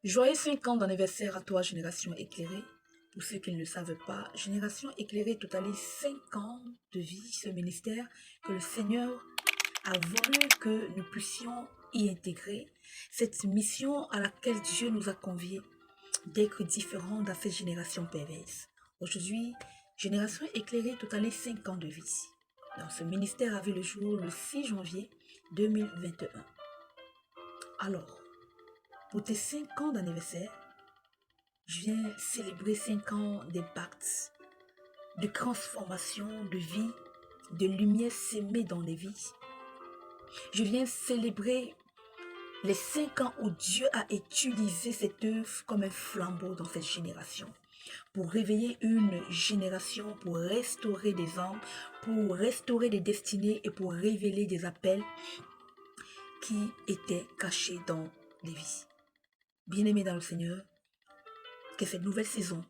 Joyeux 5 ans d'anniversaire à toi, Génération Éclairée. Pour ceux qui ne le savent pas, Génération Éclairée totalise 5 ans de vie, ce ministère que le Seigneur a voulu que nous puissions y intégrer. Cette mission à laquelle Dieu nous a conviés d'être différents dans cette génération perverse. Aujourd'hui, Génération Éclairée totalise 5 ans de vie. Donc, ce ministère a vu le jour le 6 janvier 2021. Alors, pour tes 5 ans d'anniversaire, je viens célébrer 5 ans d'impact, de transformation, de vie, de lumière sémée dans les vies. Je viens célébrer les 5 ans où Dieu a utilisé cette œuvre comme un flambeau dans cette génération. Pour réveiller une génération, pour restaurer des âmes, pour restaurer des destinées et pour révéler des appels qui étaient cachés dans les vies. Bien-aimés dans le Seigneur, que cette nouvelle saison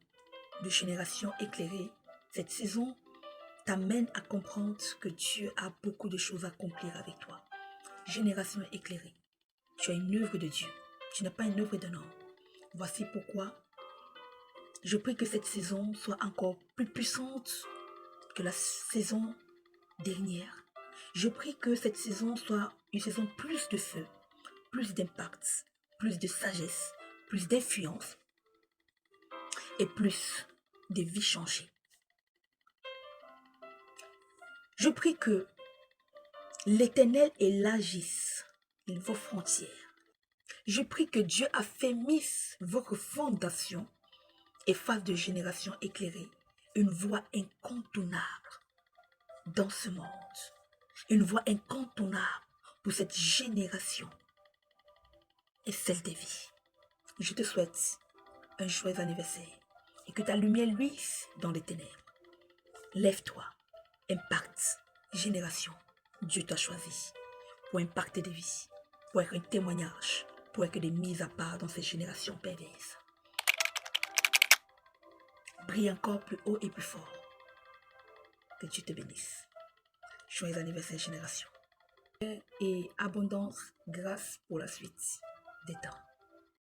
de Génération Éclairée, cette saison t'amène à comprendre que Dieu a beaucoup de choses à accomplir avec toi. Génération Éclairée, tu as une œuvre de Dieu, tu n'as pas une œuvre d'un homme. Voici pourquoi je prie que cette saison soit encore plus puissante que la saison dernière. Je prie que cette saison soit une saison plus de feu, plus d'impact, plus de sagesse, plus d'influence et plus de vies changées. Je prie que l'Éternel élargisse vos frontières. Je prie que Dieu affermisse votre fondation et fasse de Génération Éclairée une voie incontournable dans ce monde. Une voie incontournable pour cette génération et celle des vies. Je te souhaite un joyeux anniversaire et que ta lumière luise dans les ténèbres. Lève-toi, impacte, génération. Dieu t'a choisi pour impacter des vies, pour être un témoignage, pour être des mises à part dans cette génération perverse. Brille encore plus haut et plus fort. Que Dieu te bénisse. Joyeux anniversaire, génération. Et abondance, grâce pour la suite des temps.